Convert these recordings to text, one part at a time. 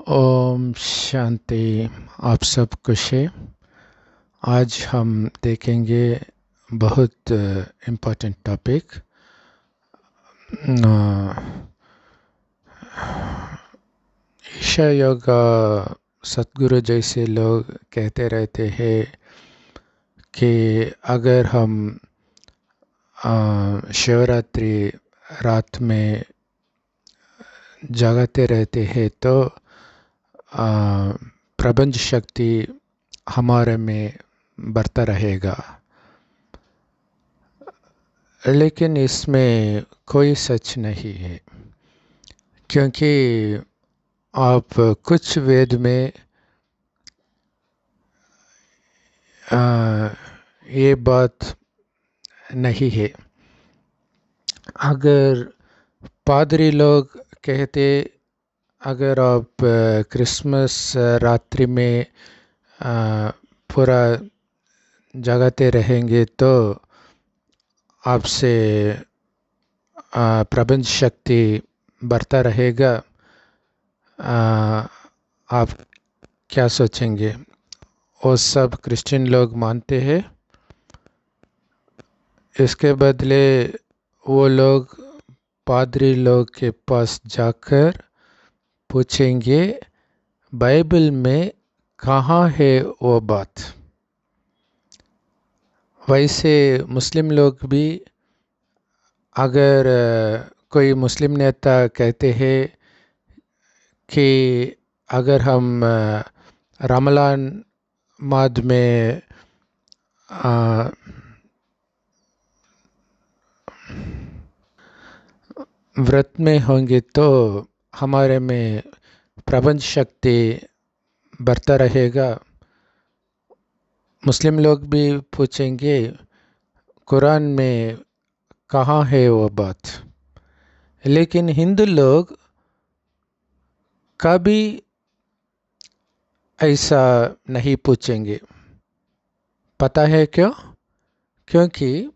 ओम शांति। आप सब खुश है। आज हम देखेंगे बहुत इम्पोर्टेंट टॉपिक। ईशा योगा सतगुरु जैसे लोग कहते रहते हैं कि अगर हम शिवरात्रि रात में जागते रहते हैं तो प्रपंच शक्ति हमारे में बढ़ता रहेगा। लेकिन इसमें कोई सच नहीं है, क्योंकि आप कुछ वेद में ये बात नहीं है। अगर पादरी लोग कहते अगर आप क्रिसमस रात्रि में पूरा जगाते रहेंगे तो आपसे प्रपंच शक्ति बढ़ता रहेगा। आप क्या सोचेंगे? वो सब क्रिश्चियन लोग मानते हैं। इसके बदले वो लोग पादरी लोग के पास जाकर पूछेंगे बाइबल में कहाँ है वो बात। वैसे मुस्लिम लोग भी अगर कोई मुस्लिम नेता कहते हैं कि अगर हम रमलान माद में व्रत में होंगे तो हमारे में प्रपंच शक्ति बढ़ता रहेगा। मुस्लिम लोग भी पूछेंगे कुरान में कहाँ है वो बात। लेकिन हिंदू लोग कभी ऐसा नहीं पूछेंगे। पता है क्यों? क्योंकि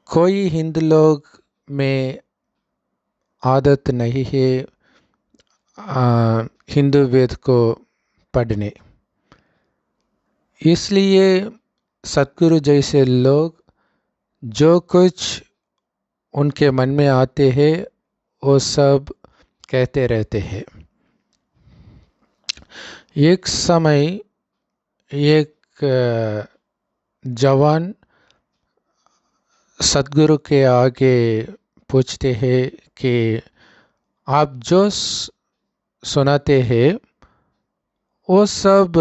कोई हिंदू लोग में आदत नहीं है हिंदू वेद को पढ़ने। इसलिए सतगुरु जैसे लोग जो कुछ उनके मन में आते हैं वो सब कहते रहते हैं। एक समय एक जवान सतगुरु के आगे पूछते हैं कि आप जो सुनाते हैं वो सब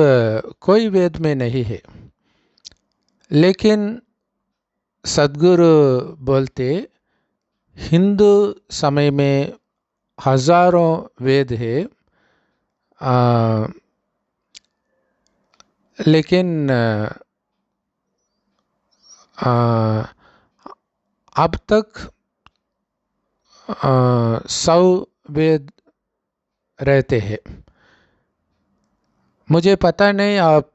कोई वेद में नहीं है। लेकिन सतगुरु बोलते हिंदू समय में हजारों वेद है, लेकिन अब तक 100 वेद रहते हैं। मुझे पता नहीं आप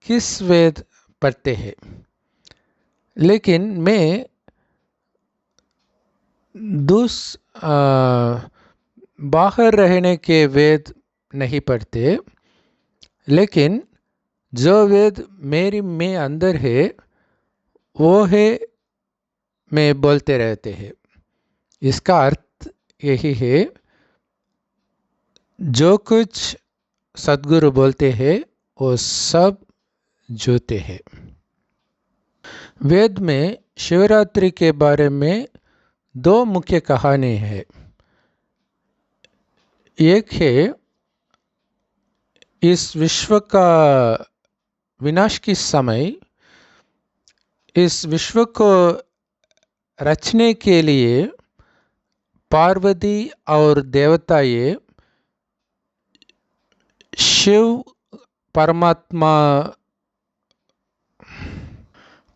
किस वेद पढ़ते हैं, लेकिन मैं बाहर रहने के वेद नहीं पढ़ते। लेकिन जो वेद मेरी में अंदर है वो है मैं बोलते रहते हैं। इसका अर्थ यही है जो कुछ सतगुरु बोलते हैं वो सब झूठे हैं। वेद में शिवरात्रि के बारे में 2 मुख्य कहानी है। एक है इस विश्व का विनाश के समय इस विश्व को रचने के लिए पार्वती और देवता ये शिव परमात्मा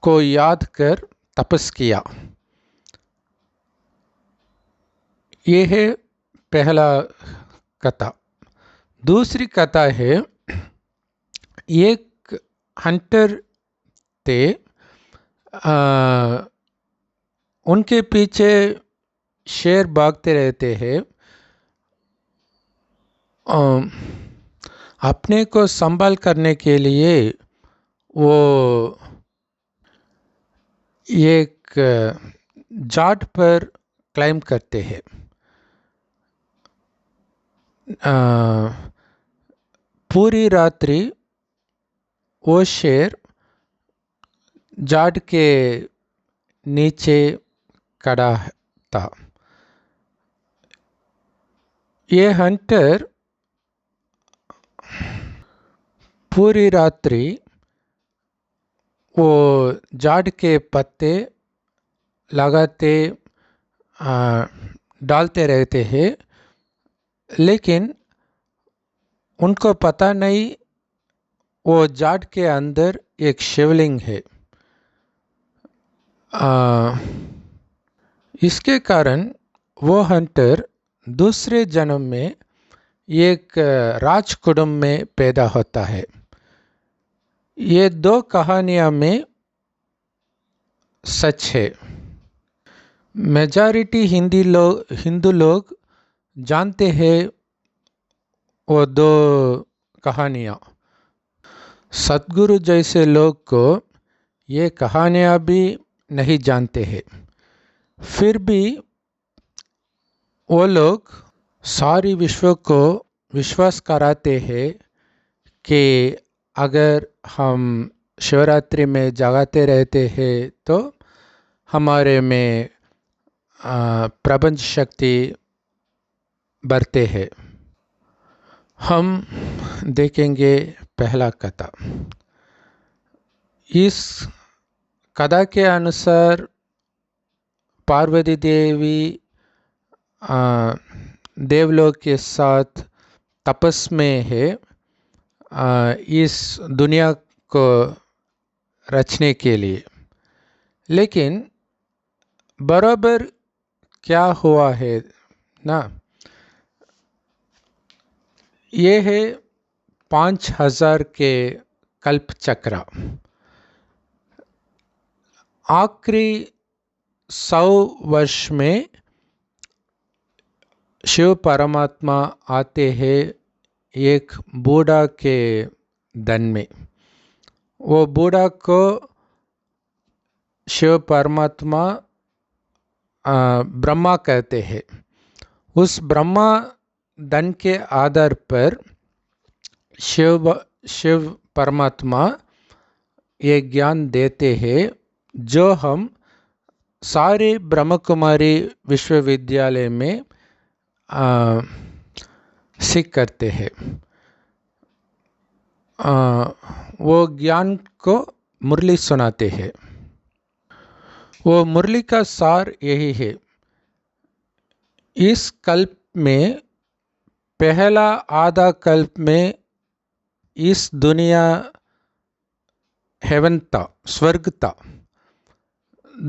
को याद कर तपस किया। ये है पहला कथा। दूसरी कथा है एक हंटर थे, उनके पीछे शेर भागते रहते हैं। अम, अपने को संभाल करने के लिए वो एक जाट पर क्लाइम करते हैं। पूरी रात्रि वो शेर जाट के नीचे खड़ा था। ये हंटर पूरी रात्रि वो जाट के पत्ते लगाते डालते रहते हैं, लेकिन उनको पता नहीं वो जाट के अंदर एक शिवलिंग है। इसके कारण वो हंटर दूसरे जन्म में एक राज कुटुंब में पैदा होता है। ये दो कहानियां में सच है। मेजॉरिटी हिंदू लोग जानते हैं वो दो कहानियाँ। सतगुरु जैसे लोग को ये कहानियाँ भी नहीं जानते हैं, फिर भी वो लोग सारी विश्व को विश्वास कराते हैं कि अगर हम शिवरात्रि में जगाते रहते हैं तो हमारे में प्रपंच शक्ति बढ़ते हैं। हम देखेंगे पहला कथा। इस कथा के अनुसार पार्वती देवी देवलोक के साथ तपस में है इस दुनिया को रचने के लिए। लेकिन बराबर क्या हुआ है ना, ये है 5000 के कल्प चक्र। आखिरी 100 वर्ष में शिव परमात्मा आते हैं एक बूढ़ा के धन में। वो बूढ़ा को शिव परमात्मा ब्रह्मा कहते हैं। उस ब्रह्मा धन के आधार पर शिव परमात्मा ये ज्ञान देते हैं जो हम सारे ब्रह्म कुमारी विश्वविद्यालय में सीख करते हैं। वो ज्ञान को मुरली सुनाते हैं। वो मुरली का सार यही है। इस कल्प में पहला आधा कल्प में इस दुनिया हेवन था, स्वर्ग था।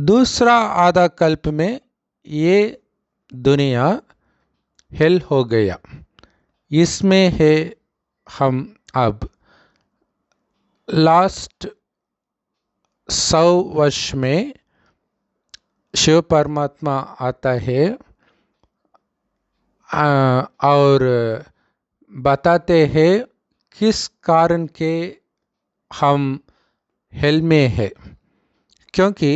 दूसरा आधा कल्प में ये दुनिया हेल हो गया। इसमें है हम अब। लास्ट 100 वर्ष में शिव परमात्मा आता है और बताते हैं किस कारण के हम हेल में है। क्योंकि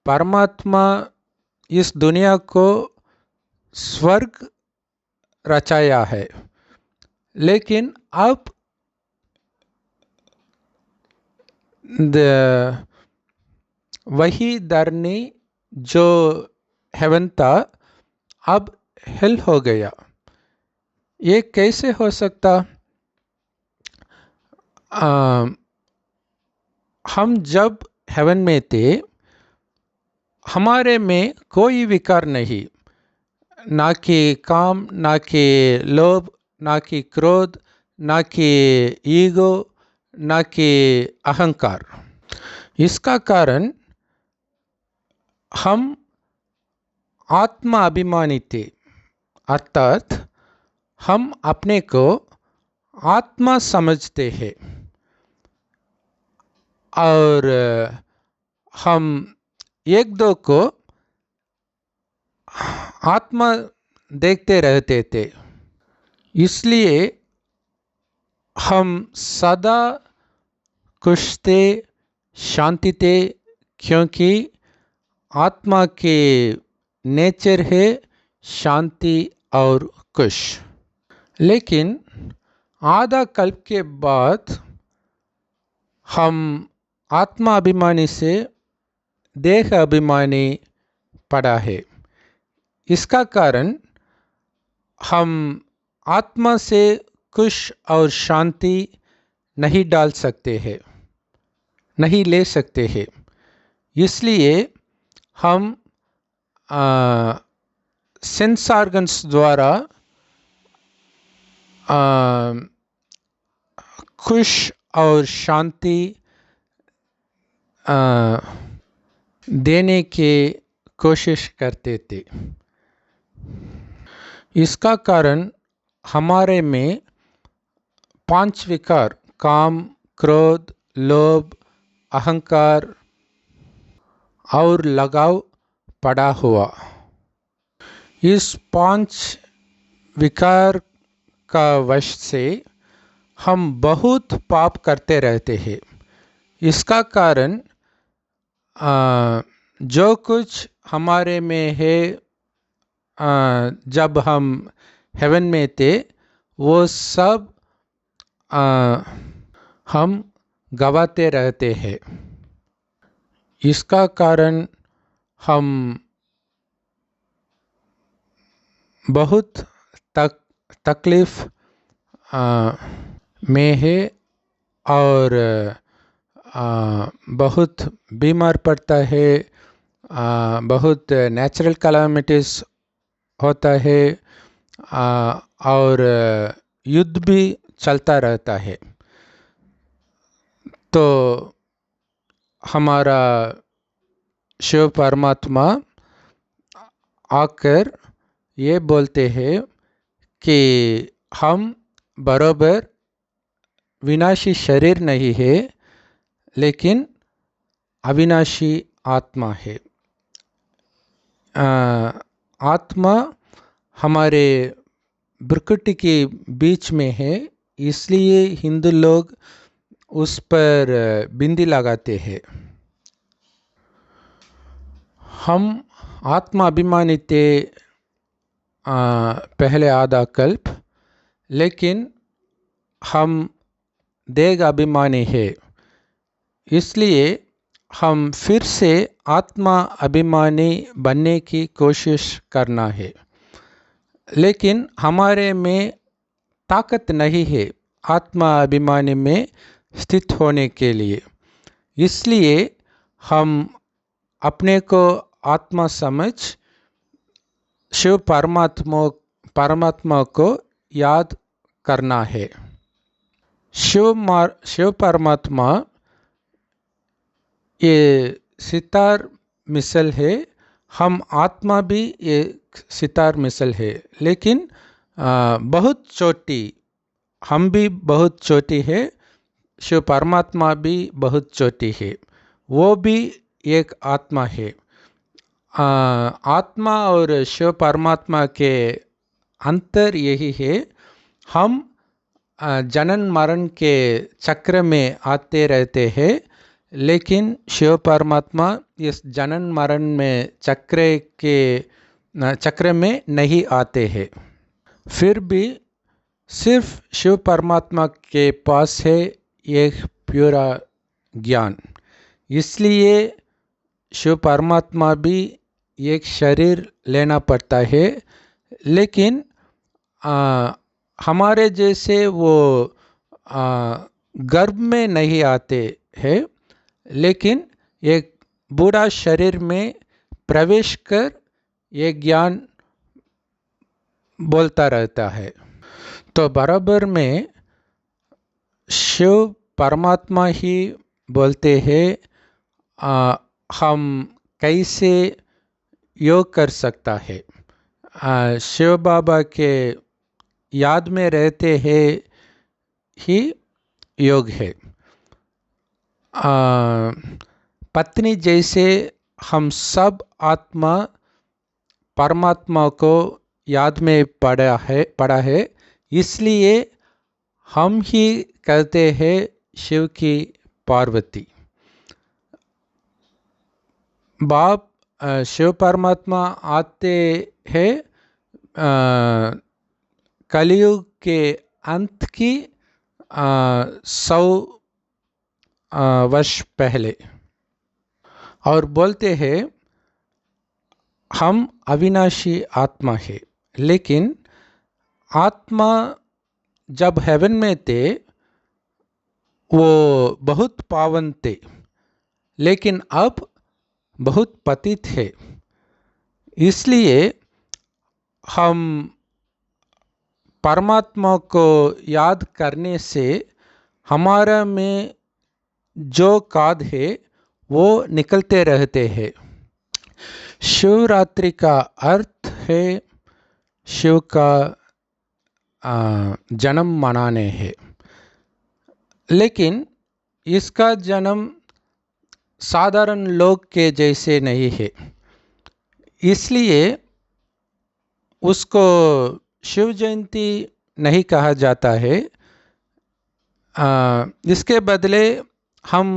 परमात्मा इस दुनिया को स्वर्ग रचाया है, लेकिन अब वही धरनी जो हेवन था अब हेल हो गया। ये कैसे हो सकता? हम जब हेवन में थे हमारे में कोई विकार नहीं, ना कि काम, ना कि लोभ, ना कि क्रोध, ना कि ईगो, ना कि अहंकार। इसका कारण हम आत्मा अभिमानी थे, अर्थात हम अपने को आत्मा समझते हैं और हम एक दो को आत्मा देखते रहते थे। इसलिए हम सदा खुश थे, शांति थे, क्योंकि आत्मा के नेचर है शांति और खुश। लेकिन आधा कल्प के बाद हम आत्मा अभिमानी से देह अभिमानी पड़ा है। इसका कारण हम आत्मा से खुश और शांति नहीं डाल सकते हैं, नहीं ले सकते हैं। इसलिए हम सेंस ऑर्गन्स द्वारा खुश और शांति देने की कोशिश करते थे। इसका कारण हमारे में 5 विकार काम, क्रोध, लोभ, अहंकार और लगाव पड़ा हुआ। इस 5 विकार का वश से हम बहुत पाप करते रहते हैं। इसका कारण जो कुछ हमारे में है जब हम हेवन में थे, वो सब हम गवाते रहते हैं। इसका कारण हम बहुत तकलीफ में है और बहुत बीमार पड़ता है, बहुत नेचुरल कैलामिटीज़ होता है और युद्ध भी चलता रहता है। तो हमारा शिव परमात्मा आकर ये बोलते हैं कि हम बराबर विनाशी शरीर नहीं है, लेकिन अविनाशी आत्मा है। आत्मा हमारे भ्रुकुटी के बीच में है, इसलिए हिंदू लोग उस पर बिंदी लगाते हैं। हम आत्मा अभिमानी थे पहले आधा कल्प, लेकिन हम देह अभिमानी है। इसलिए हम फिर से आत्मा अभिमानी बनने की कोशिश करना है, लेकिन हमारे में ताकत नहीं है आत्मा अभिमानी में स्थित होने के लिए। इसलिए हम अपने को आत्मा समझ शिव परमात्मा को याद करना है। शिव परमात्मा ये सितार मिसल है, हम आत्मा भी एक सितार मिसल है, लेकिन बहुत छोटी, हम भी बहुत छोटी है, शिव परमात्मा भी बहुत छोटी है, वो भी एक आत्मा है। आत्मा और शिव परमात्मा के अंतर यही है, हम जनन मरण के चक्र में आते रहते हैं, लेकिन शिव परमात्मा इस जनन मरण में चक्र में नहीं आते हैं। फिर भी सिर्फ शिव परमात्मा के पास है एक पूरा ज्ञान, इसलिए शिव परमात्मा भी एक शरीर लेना पड़ता है, लेकिन हमारे जैसे वो गर्भ में नहीं आते हैं, लेकिन एक बूढ़ा शरीर में प्रवेश कर ये ज्ञान बोलता रहता है। तो बराबर में शिव परमात्मा ही बोलते हैं हम कैसे योग कर सकता है। शिव बाबा के याद में रहते हैं ही योग है। पत्नी जैसे हम सब आत्मा परमात्मा को याद में पड़ा है, इसलिए हम ही कहते हैं शिव की पार्वती। बाप शिव परमात्मा आते हैं कलयुग के अंत की 100 वर्ष पहले और बोलते हैं हम अविनाशी आत्मा है, लेकिन आत्मा जब हेवन में थे वो बहुत पावन थे, लेकिन अब बहुत पतित है। इसलिए हम परमात्मा को याद करने से हमारा में जो काद है वो निकलते रहते हैं। शिवरात्रि का अर्थ है शिव का जन्म मनाने है, लेकिन इसका जन्म साधारण लोग के जैसे नहीं है, इसलिए उसको शिव जयंती नहीं कहा जाता है। इसके बदले हम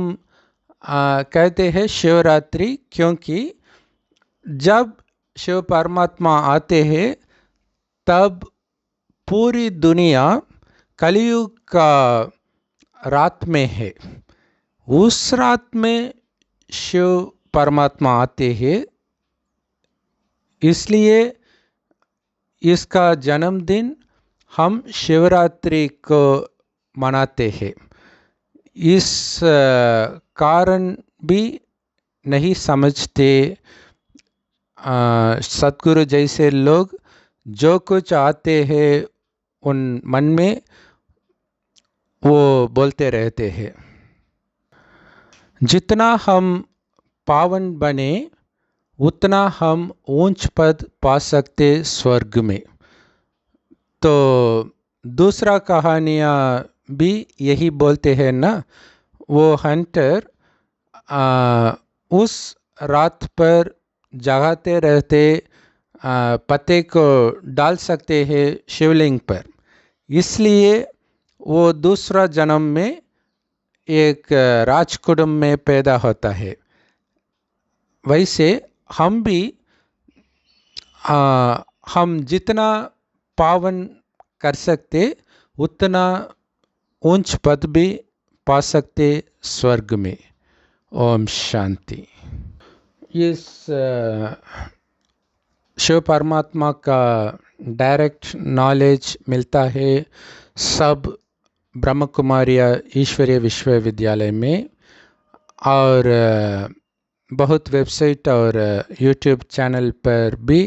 कहते हैं शिवरात्रि, क्योंकि जब शिव परमात्मा आते हैं तब पूरी दुनिया कलयुग का रात में है। उस रात में शिव परमात्मा आते हैं, इसलिए इसका जन्मदिन हम शिवरात्रि को मनाते हैं। इस कारण भी नहीं समझते सतगुरु जैसे लोग जो कुछ आते हैं उन मन में वो बोलते रहते हैं। जितना हम पावन बने उतना हम ऊंच पद पा सकते स्वर्ग में। तो दूसरा कहानियाँ भी यही बोलते हैं ना, वो हंटर उस रात पर जगाते रहते पत्ते को डाल सकते हैं शिवलिंग पर, इसलिए वो दूसरा जन्म में एक राजकुटुंब में पैदा होता है। वैसे हम भी हम जितना पावन कर सकते उतना ऊंच पद भी पा सकते स्वर्ग में। ओम शांति। इस शिव परमात्मा का डायरेक्ट नॉलेज मिलता है सब ब्रह्म कुमारिया ईश्वरीय विश्वविद्यालय में, और बहुत वेबसाइट और यूट्यूब चैनल पर भी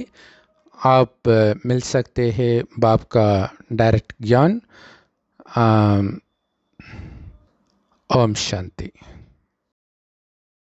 आप मिल सकते हैं बाप का डायरेक्ट ज्ञान। ओम शांति।